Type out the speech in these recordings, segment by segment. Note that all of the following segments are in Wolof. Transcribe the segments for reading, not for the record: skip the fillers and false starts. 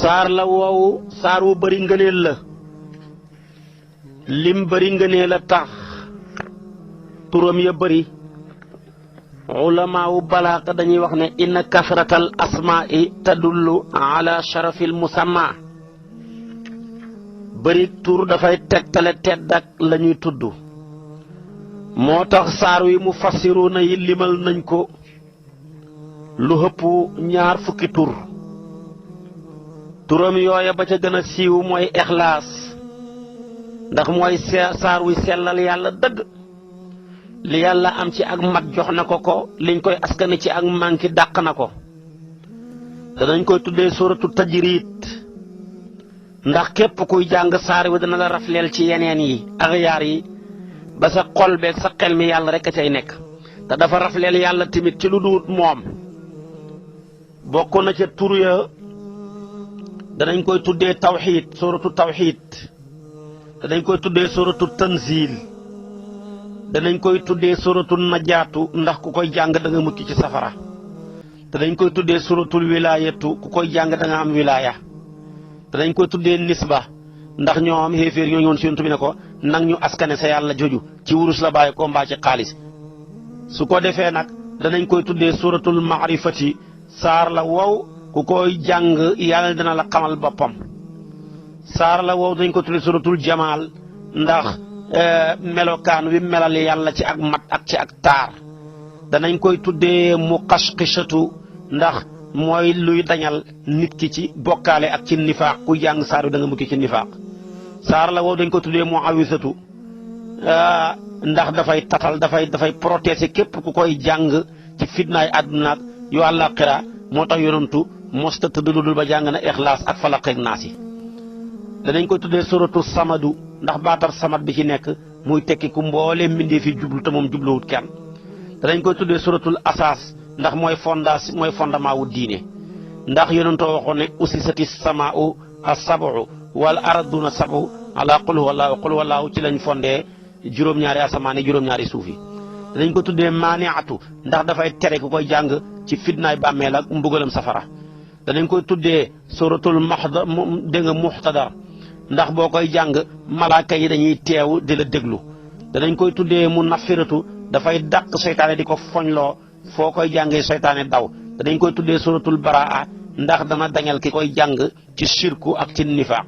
saar la woowu saar wu bari ngëneel la lim bari ngëneel a tax turam ya bari ulamaawu balaaxa dañuy wax ne inna kasratal asmaa'i tadullu ala sharafil musamma bari tur dafay tegtale tedd ak lañuy tudd moo tax saar wi mu fassiruuna yi limal nañ ko lu hëpp 20 tur turam yooya ba ca gën a siiw mooy ixlaas ndax mooy saar wi sellal yàlla dëgg li yàlla am ci ak mat jox na ko liñ koy askane ci ak manki dàq na ko danañ koy tuddee suratu tajriid ndax képp kuy jàng saar wi dana la rafleel ci yeneen yi ak yaar yi ba sa xol beeg sa xel mi yàlla rek a cay nekk te dafa rafleel yàlla tamit ci lu duut moom bokk na ca tur ya danañ koy tuddee tawxiid suratu tawxiid danañ koy tuddee suratu tanzil danañ koy tuddee suratu najaatu ndax ku koy jàng da nga mucc ci safara te dañ koy tuddee suratul wilaayatu ku koy jàng da nga am wilaaya te dañ koy tuddee nisba ndax ñoo am xéeféer ñoo ñëwoon si yonent bi ne ko nag ñu askane sa yàlla joju ci wurus la bàyyi ko mbaa ci xaalis su ko defee nag danañ koy tuddee suratul maarifati saar la wow ku koy jàng yàlla dina la xamal boppam saar la wow dañ ko tuddee suratul jamaal ndax melokaan wi melal yàlla ci ak mat ak ci ak taar danañ koy tuddee muqashqishatu ndax mooy luy dañal nit ki ci bokkaale ak ci nifaaq ku jàng saar wi da nga mukki ci nifaaq saar la wow dañ ko tuddee muawisatu ndax dafay tatal dafay protéger képp ku koy jàng ci fitnaay àdduna ak yu àllaaxira moo tax yonantu mosta tëdd lu dul ba jàng na ixlaas ak falaq ak naas yi danañ koy tuddee suratu samadu ndax baatab samad bi ci nekk muy tekki ku mboolee mbindee fi jublu te moom jubluwut kenn danañ koy tuddee suratul asaas ndax mooy fondement wu diine ndax yonentoo waxoon ne usisati samaa'u as-sab'u wal arduna sab'u ala qul huwallaahu ci lañ fondee juróom-ñaari asamaan yi juróom-ñaari suuf yi danañ ko tuddee maaniatu ndax dafay tere ku koy jàng ci fitnaay bàmmeel ak mbugalam safara danañ koy tuddee suratul muxtadar ndax boo koy jàng malaaka yi dañuy teew di la déglu danañ koy tuddee mu nafiratu dafay dàq seytaane di ko foñloo foo koy jàngee seytaane daw danañ koy tuddee suratul baraa ndax dana dañal ki koy jàng ci shirku ak ci nifaaq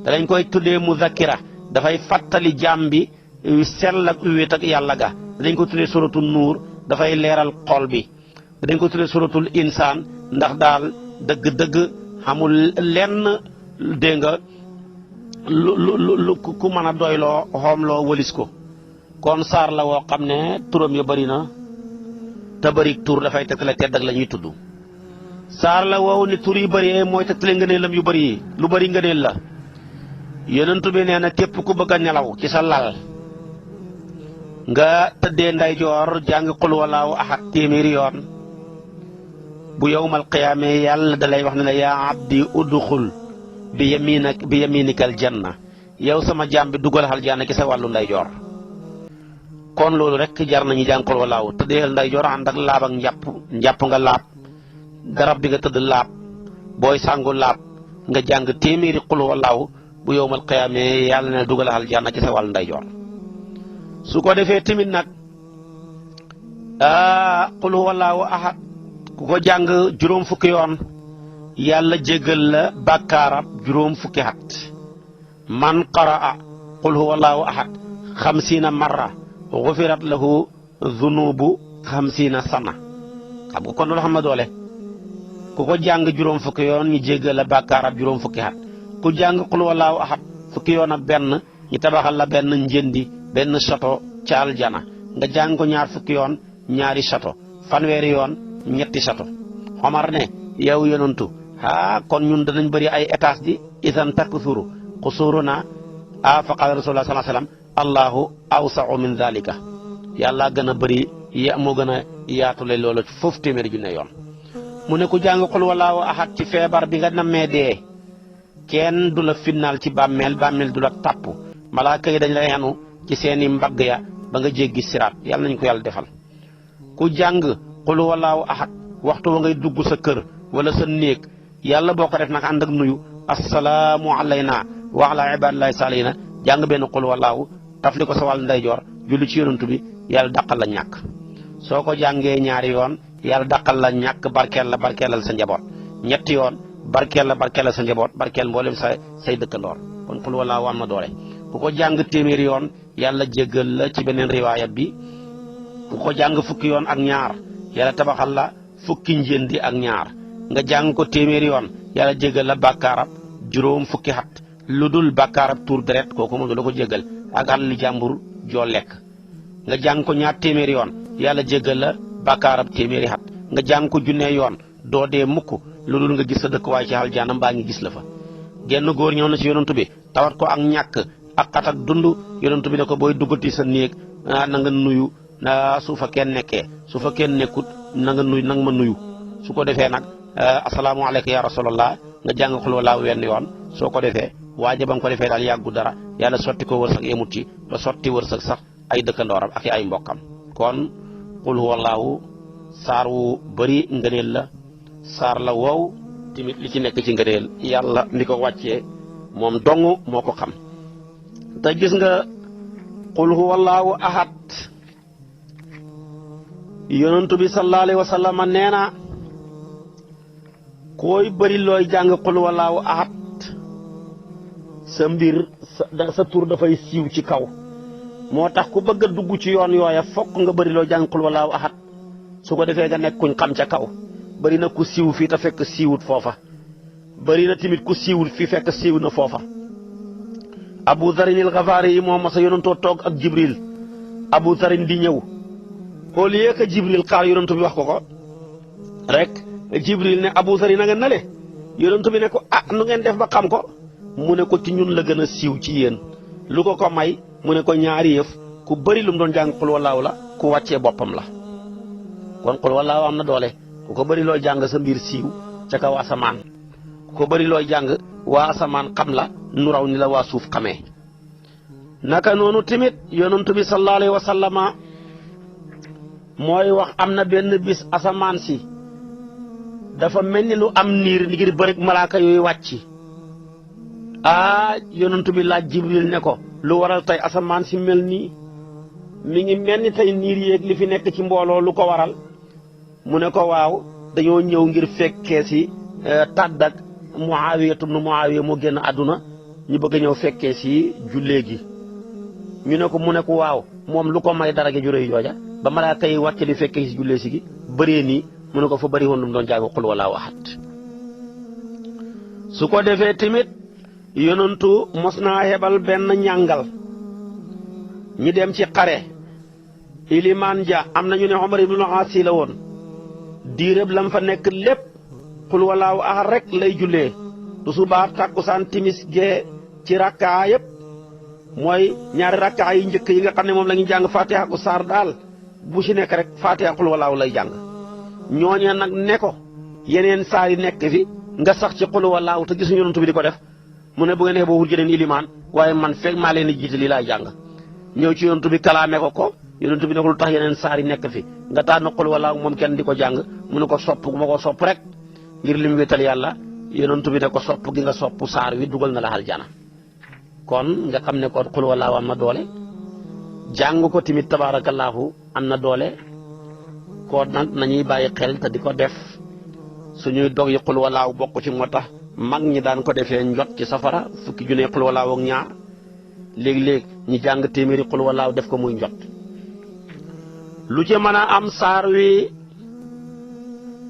danañ koy tuddee muzakkira dafay fàttali jaam bi sell ak wéet ak yàlla ga danañ koy tuddee suratul nuur dafay leeral xol bi danañ koy tuddee suratul insaan ndax daal dëgg-dëgg xamul lenn dégg nga lu ku mën a doyloo xoomloo wëlis ko kon saar la woo xam ne turam ya bëri na te bëri tur dafay tegtale tedd ak la ñuy tudd saar la woow ni tur yi bëree mooy tegtale ngëneelam yu bëri yi lu bëri ngëneel la yonent bi nee na képp ku bëgg a nelaw ci sa lal nga tëddee ndeyjoor jàng qul wallaahu ahad téeméeri yoon bu yawmal qiyaame yàlla da lay wax ne la yaa abdi udxul bi yaminikal janna yow sama jaam bi dugal aljanna ci sa wàllu ndeyjoor kon loolu rek jar nañu jàng qul wallaahu tëddeel ndeyjoor ànd ak laab ak njàpp nga laab darab bi nga tëdd laab booy sangu laab nga jàng téeméeri qul wallaahu bu yawmal qiyaame yàlla ne dugal aljanna ci sa wàllu ndeyjoor su ko defee tamit nag qul wallaahu ahad ku ko jàng juróom fukki yoon yàlla jéggal la bàkkaarab juróom fukki at man qaraa qul huwallaahu ahad 50 marra gufirat lahu zunubu 50 sana xam nga kon loolu xam na doole ku ko jàng juróom fukki yoon ñu jéggal la bàkkaarab juróom fukki at ku jàng qul huwallaahu ahad fukki yoon ak benn ñu tabaxal la benn njëndi benn château ca aljana nga jàng ko ñaar fukki yoon ñaari château fanweeri yoon ñetti château Omar ne yow yonantu kon ñun danañ bëri ay étage di isan takthuru qusuruna fa qala rasulullah sallallahu alayhi wasallam allahu awsa'u min dhalika yàlla gën a bëri moo gën a yaatule loolu foofu téeméeri junne yoon mu ne ku jàng qul wallaahu ahad ci feebar bi nga nammee dee kenn du la finnaal ci bàmmeel du la tàpp malaaka yi dañ la yanu ci seeni mbagg ya ba nga jéggi siraat yàlla nañ ko yàlla defal ku jàng qul wallaahu ahad waxtu wa ngay dugg sa kër wala sa néeg yàlla boo ko def nag ànd ak nuyu assalaamu alayna wa ala ibadillahi saalihina jàng benn qul wallaahu tafli ko sa wàll ndeyjoor julli ci yonantu bi yàlla dàqal la ñàkk soo ko jàngee ñaari yoon yàlla dàqal la ñàkk barkeelal sa njaboot ñetti yoon barkeelal sa njaboot barkeel mboolem say dëkkandoor kon qul wallaahu am na doole ku ko jàng téeméeri yoon yàlla jéggal la ci beneen riwaayat bi ku ko jàng fukki yoon ak ñaar yàlla tabaxal la fukki njëndi ak ñaar nga jàng ko téeméeri yoon yàlla jéggal la bàkkaarab juróom fukki xat lu dul bàkkaarab tuur deret kooku moom du la ko jéggal ak àlli jàmbur joo lekk nga jàng ko ñaar téeméeri yoon yàlla jéggal la bàkkaarab téeméeri xat nga jàng ko junnee yoon doo dee mukk lu dul nga gis sa dëkk waaye ci aljaana mbaa ngi gis la fa genn góor ñëw na ci yonantu bi tawat ko ak ñàkk ak xat ak dund yonantu bi ne ko booy duggati sa néeg na nga nuyu su fa kenn nekkee su fa kenn nekkut na nga ma nuyu su ko defee nag asalaamaaleykum ya rasulallah nga jàng xul wallaahu wenn yoon soo ko defee waaja ba nga ko defee daal yàggu dara yàlla sotti ko wërsëg yemut ci ba sotti wërsëg sax ay dëkkandooram ak ay mbokkam kon xul wallaahu saar wu bëri ngëneel la saar la wow tamit li ci nekk ci ngëneel yàlla mi ko wàccee moom dong moo ko xam te gis nga qul huwallaahu ahad yonentu bi sallallahu alayhi wa sallam nee na koy bëri looy jàng qul huwallaahu ahad sa mbir sa tur dafay siiw ci kaw moo tax ku bëgg a dugg ci yoon yooya fokk nga bëri looy jàng qul huwallaahu ahad su ko defee nga nekk kuñ xam ca kaw bëri na ku siiw fii te fekk siiwut foofa bëri na tamit ku siiwul fii fekk siiw na foofa Abu Zarin al-Ghafari yi moom masa yonantoo toog ak Jibril Abu Zarin di ñëw au lieu que Jibril xaar yonantu bi wax ko rek Jibril ne Abu Zarin na nga nale yonantu bi ne ko nu ngeen def ba xam ko mu ne ko ci ñun la gën a siiw ci yéen lu ko may mu ne ko ñaari yëf ku bëri lu mu doon jàng qul wallaahu la ku wàccee boppam la kon qul wallaahu am na doole ku ko bëri looy jàng sa mbir siiw ca kaw asamaan ku ko bëri looy jàng waa asamaan xam la nu raw ni la waa suuf xamee naka noonu tamit yonantu bi sallallahu alayhi wa sallama mooy wax am na benn bis asamaan si dafa mel ni lu am niir ngir bëri malaaka yooyu wàcc yonantu bi laaj Jibril ne ko lu waral tey asamaan si mel nii mi ngi mel ni tey niir yéeg li fi nekk ci mbooloo lu ko waral mu ne ko waaw dañoo ñëw ngir fekkee si tàdd ak Muawiya ibn Muawiya moo génn àdduna ñu bëgg a ñëw fekkee si jullee gi ñu ne ko mu ne ko waaw moom lu ko may dara ju rëy jooja ba malaaka yi wàcce di fekkee si jullee si gi bëree nii mu ne ko fa bëri woon lu mu doon jàng qul wallaahu ahad su ko defee tamit yonantu mos naa hebal benn ñàngal ñi dem ci xare ilimaan ja am nañu ne Omar ibn al-As la woon diirëb lam fa nekk lépp qul wallaahu ahad rek lay jullee tusubaar takkusaan timis gee ci rakkaa yëpp mooy ñaari rakkaa yi njëkk yi nga xam ne moom la ñuy jàng fatiha ku saar daal bu ci nekk rek fatiha qul wallaahu lay jàng ñooñee nag ne ko yeneen saar yi nekk fi nga sax ci qul wallaahu te gisuñu yonent bi di ko def mu ne bu ngeen boo wut jëleen ilimaan waaye man fekk maa leen di jiite lii laay jàng ñëw ci yonent bi kalaame ko yonent bi ne ko lu tax yeneen saar yi nekk fi nga tànn qul wallaahu moom kenn di ko jàng mu ne ko sopp gu ma ko sopp rek ngir lim wéetal yàlla yonent bi ne ko sopp gi nga sopp saar wi dugal na la aljana kon nga xam ne kon qul wallaahu am na doole jàng ko tamit tabaarakallaahu am na doole kon nag nañuy bàyyi xel te di ko def suñuy dog yi qul wallaahu bokk ci moo tax mag ñi daan ko defee njot ci safara fukki junne qul wallaahu ak ñaar léeg-léeg ñi jàng téeméeri qul wallaahu def ko muy njot lu ci mën a am saar wi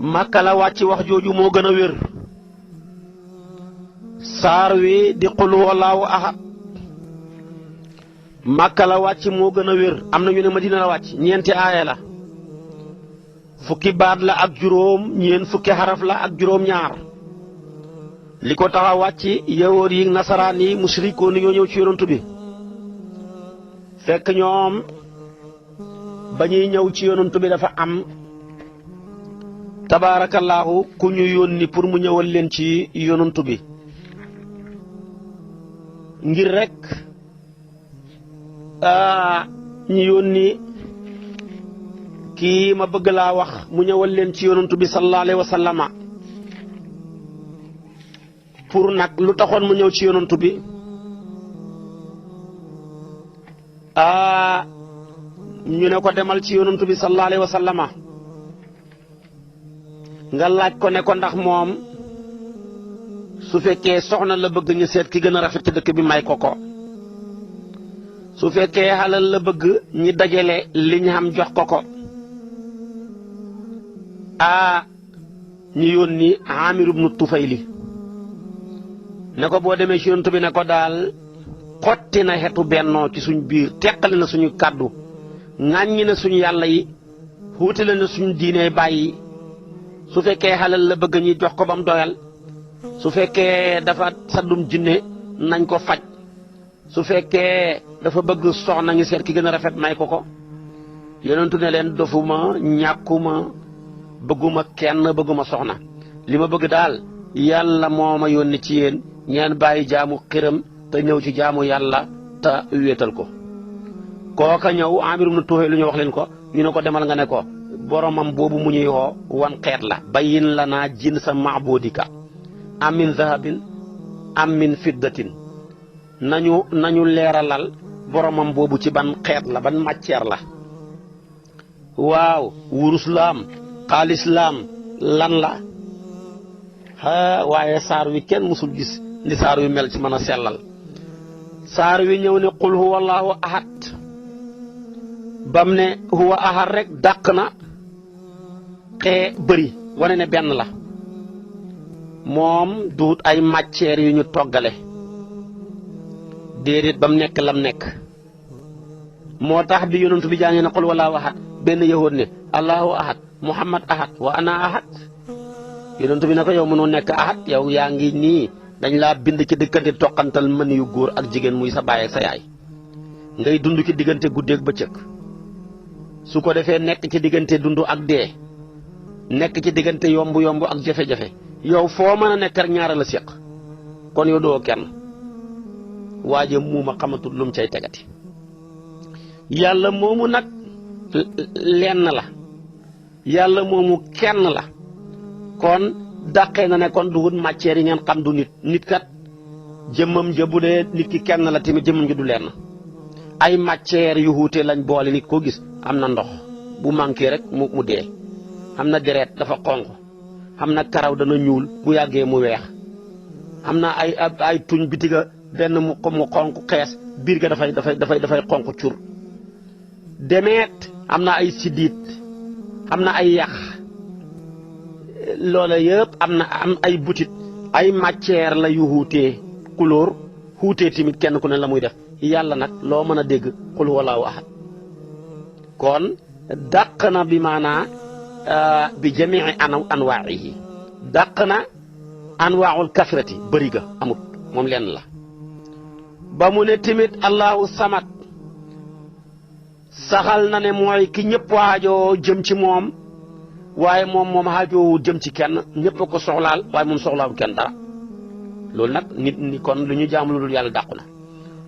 Makka la wàcc wax jooju moo gën a wér saar wi di qul wallaahu ahad Makka la wàcc moo gën a wér am na ñu ne Madina la wàcc ñeenti aaya la fukki baat la ak juróom ñeent fukki xaraf la ak juróom ñaar li ko tax a wàcc yahood yi nasaraan yi musrikoon yi ñoo ñëw ci yonent bi fekk ñoom ba ñuy ñëw ci yonent bi dafa am tabaarakallaahu ku ñu yónni pour mu ñëwal leen ci yonent bi ngir rek ñu yónni kii ma bëgg laa wax mu ñëwal leen ci yonent bi sallallahu alayhi wa sallama pour nag lu taxoon mu ñëw ci yonantu bi ñu ne ko demal ci yonantu bi sallallahu alayhi wa sallama nga laaj ko ne ko ndax moom su fekkee soxna la bëgg ñu seet ki gën a rafet ci dëkk bi may ko ko su fekkee xalal la bëgg ñi dajale li ñu xam jox ko ko ñu yónni Amir ibnu Tufayli ne ko boo demee ci yonent bi ne ko daal xotti na xetu bennoo ci suñ biir teqali na suñu kàddu ŋàññi na suñu yàlla yi xuutale na suñu diine bàyyi su fekkee xalal la bëgg ñi jox ko ba mu doyal su fekkee dafa saddum jinne nañ ko faj su fekkee dafa bëgg soxna ngi seet ki gën a rafet may ko ko yonentu ne leen dofuma ñàkkuma bëgguma kenn bëgguma soxna li ma bëgg daal yàlla moo ma yónni ci yéen ngeen bàyyi jaamu xiram te ñëw ci jaamu yàlla te wéetal ko kooka ñëw Amir ibn Tuhayl lu ñu wax leen ko ñu ne ko demal nga ne ko boromam boobu mu ñuy woo wan xeet la bayin la naa jinsa maabudika am min zahabin am min fiddatin nañu leeralal boromam boobu ci ban xeet la ban matière la waaw wurus la am xaalis la am lan la waaye saar wi kenn musul gis ni saar wi mel ci mën a sellal saar wi ñëw ne qul huwa allahu ahad bam ne huwa ahad rek dàq na xee bëri wane ne benn la moom duut ay matières yu ñu toggale déedéet ba mu nekk lam nekk moo tax bi yonent bi jàngee ne qul wallahu ahad benn yahood ne allahu ahad muhammad ahad wa ana ahad yonent bi ne ko yow mënoo nekk ahad yow yaa ngi nii dañ laa bind ci diggante toqantal mën yu góor ak jigéen muy sa baay ak sa yaay ngay dund ci diggante guddeeg bëccëg su ko defee nekk ci diggante dund ak dee nekk ci diggante yomb ak jafe-jafe yow foo mën a nekk rek ñaara la séq kon yow doo kenn waaje muuma xamatul lum cay tegati yàlla moomu nag lenn la yàlla moomu kenn la kon dàqee na ne kon dugut matière yi ngeen xam du nit kat jëmmam ja bu dee nit ki kenn la tamit jëmmam ji du lenn ay matière yu wuute lañ boole nit koo gis am na ndox bu manqué rek mu dee am na deret dafa xonq am na karaw dana ñuul bu yàggee mu weex am na ay tuñ bitiga benn mu xonq xees biir ga dafay xonq cur demeet am na ay siddiit am na ay yax loola yëpp am ay butit ay matière la yu wuutee couleur wuutee tamit kenn ku ne la muy def yàlla nag loo mën a dégg qul huwallaahu ahad kon dàq na bi maanaa bi jamii anwaa'ihi dàq na anwaa'ul kasrati bëri ga amut moom lenn la ba mu ne tamit allahu samad saxal na ne mooy ki ñëpp waajoo jëm ci moom waaye moom xaajoo jëm ci kenn ñëpp a ko soxlaal waaye moom soxlaawu kenn dara loolu nag nit ñi kon lu ñu jaamu lu dul yàlla dàqu na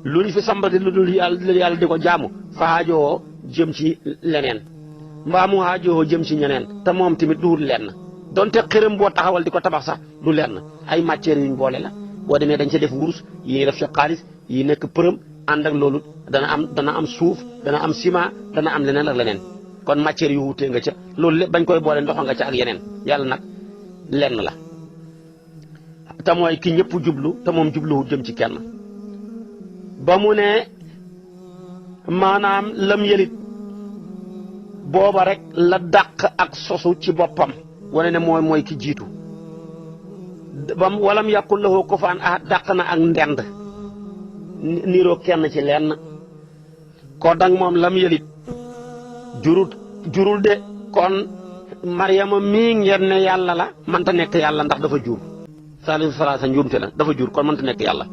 lu ñu fi sambati lu dul yàlla di ko jaamu fa xaajoo jëm ci leneen mbaa mu xaajoo jëm ci ñeneen te moom tamit duwul lenn donte xërëm boo taxawal di ko tabax sax du lenn ay matières yuñ boole la boo demee dañ ca def wurus yi def ci xaalis yi nekk përëm ànd ak loolu dana am suuf dana am ciment dana am leneen ak leneen kon matières yu wuutee nga ca loolu lépp bañ koy boole ndox nga ca ak yeneen yàlla nag lenn la te mooy ki ñëpp jublu te moom jubluwut jëm ci kenn ba mu ne maanaam lam yëlit booba rek la dàq ak sosu ci boppam wane ne mooy ki jiitu bam walam yàqul lahu kufuwan ahad dàq na ak ndend niiroo kenn ci lenn ko dang moom lam yëlit jurul de kon Maryama mii ngeen ne yàlla la mënta nekk yàlla ndax dafa jur salisu salaasa njuumte la dafa jur kon mënta nekk yàlla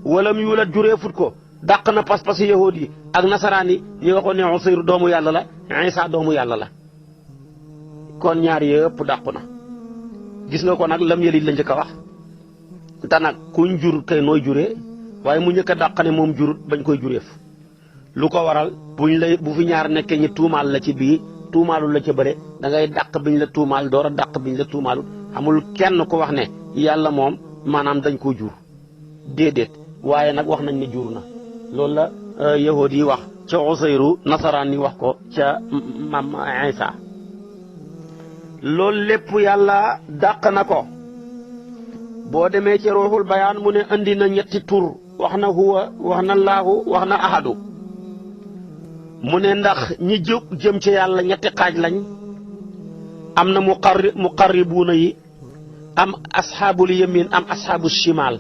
walam yuulat jureefut ko dàq na pas-pas yahuud yi ak nasaraan yi ñi waxoon ne Usayru doomu yàlla la Isa doomu yàlla la kon ñaar yëpp dàqu na gis nga ko nag lam yëlit la njëkk a wax te nag kuñ jur kay nooy juree waaye mu njëkk a dàq ne moom jurut bañ koy jureef lu ko waral bu fi ñaar nekkee ñi tuumaal la ci bii tuumaalul la ca bëre da ngay dàq biñ la tuumaal door a dàq biñ la tuumaalul amul kenn ko wax ne yàlla moom maanaam dañ koo jur déedéet waaye nag wax nañ ne jur na loolu la yahood yi wax ca Usayru nasaraan yi wax ko ca maam Isa loolu lépp yàlla dàq na ko boo demee ci ruuxul bayaan mu ne andi na ñetti tur wax na huwa wax na laahu wax na ahadu mu ne ndax ñi jóg jëm ci yàlla ñetti xaaj lañ am na muqarribuuna yi am asxaabul yamin am asxaabu shimal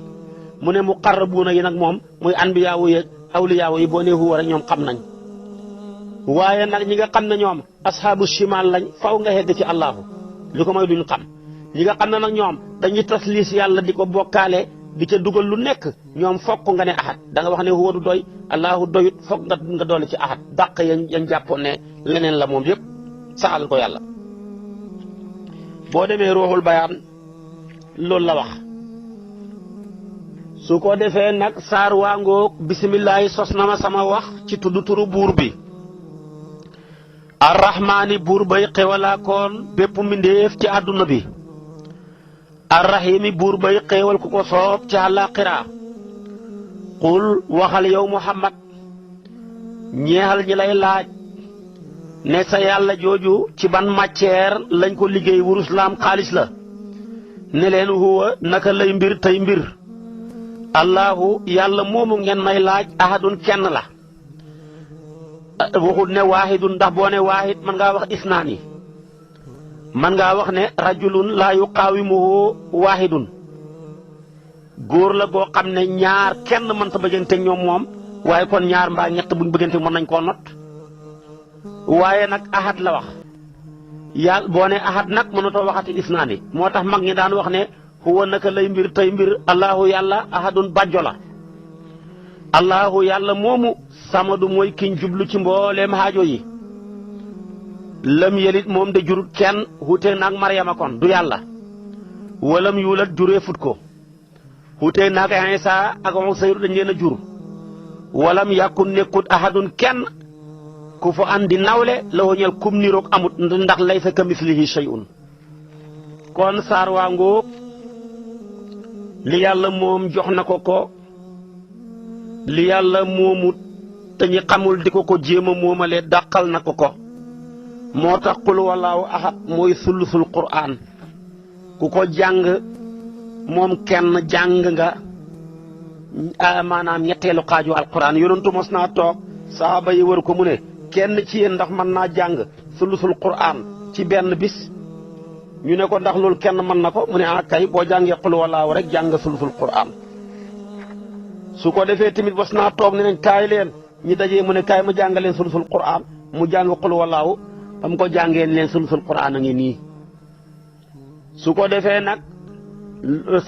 mu ne muqarrabuuna yi nag moom muy anbiyaawu yeeg awliyaawu yi boo nee huwa rek ñoom xam nañ waaye nag ñi nga xam ne ñoom asxaabu shimal lañ faw nga hegg ci allahu li ko mooy duñ xam ñi nga xam ne nag ñoom dañuy tasliis yàlla di ko bokkaale di ca dugal lu nekk ñoom fokk nga ne ahad da nga wax ne huwa du doy allahu doyut fokk nga doole ci ahad dàq yañ jàppoon ne leneen la moom yëpp saxal ko yàlla boo demee ruuxul bayaan loolu la wax su ko defee nag saar waangoog bisimillahi sos na ma sama wax ci tudd turu buur bi arrahmaani buur bay xewalaa koon bépp mbindéef ci àdduna bi arrahimi buur bay xéewal ku ko soob ci àllaaxira qul waxal yow muhammad ñeexal ñi lay laaj ne sa yàlla jooju ci ban matière lañ ko liggéey wurus laam xaalis la ne leen huwa naka lay mbir tey mbir allahu yàlla moomu ngeen may laaj ahadun kenn la waxut ne waahidun ndax boo ne waahid mën ngaa wax isnaani man ngaa wax ne rajulun laa yuqaawimuhu waahidun góor la goo xam ne ñaar kenn mënta bëggante ñoom moom waaye kon ñaar mbaa ñett buñ bëggante mën nañ koo not waaye nag ahad la wax yàlla boo ne ahad nag mënutoo waxati isnaani moo tax mag ñi daan wax ne huwa naka lay mbir tey mbir allahu yàlla ahadun bàjjo la allahu yàlla moomu samadu mooy kiñ jublu ci mbooleem haajo yi lam yelit moom de jurut kenn xutee naag Maryama kon du yàlla walam yuulat juree fut ko xutee naag Isa ak Usayru dañ leen a jur walam yàkkun nekkut ahadun kenn ku fa andi nawle la woñal kum niroog amut ndax laysa ka mislihi shay'un kon saar waa ngoog li yàlla moom jox na ko li yàlla moomut te ñi xamul di ko jéem a moomale dàqal na ko moo tax qul wallaahu ahad mooy sulusul qur'an ku ko jàng moom kenn jàng nga maanaam ñetteelu xaaju alquran yonentu mos naa toog saxaaba yi wër ko mu ne kenn ci yéen ndax mën naa jàng sulusul qur'an ci benn bis ñu ne ko ndax loolu kenn mën na ko mu ne kay boo jàngee qul wallaahu rek jàng sulusul qur'an su ko defee tamit mos naa toog ne nañ kaay leen ñi dajee mu ne kaay ma jàng leen sulusul qur'an mu jàng qul wallaahu ba mu ko jàngeen leen sulusul qur'an a ngi nii su ko defee nag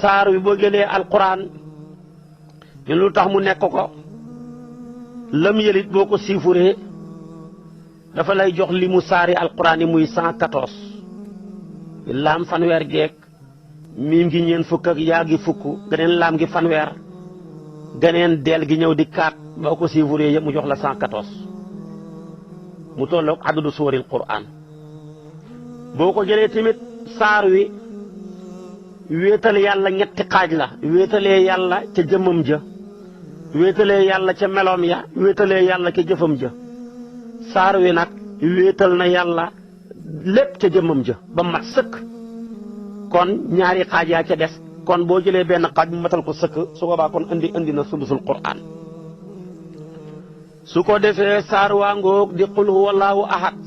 saar wi boo jëlee alquran ñu lu tax mu nekk ko lam yëlit boo ko siifuree dafa lay jox li mu saari alquran yi muy 114 laam fanweer geek miim gi ñeen fukk ak yaa gi fukk geneen laam gi fanweer geneen deel gi ñëw di 4 boo ko siifuree yëpp mu jox la 114 mu tolloog adadu suuril qur'an boo ko jëlee tamit saar wi wéetal yàlla ñetti xaaj la wéetalee yàlla ca jëmmam ja wéetalee yàlla ca meloom ya wéetalee yàlla ca jëfam ja saar wi nag wéetal na yàlla lépp ca jëmmam ja ba mat sëkk kon ñaari xaaj yaa ca des kon boo jëlee benn xaaj mu matal ko sëkk su boobaa kon indi na sulusul qur'an su ko defee saar waa ngoog di qul huwallaahu ahad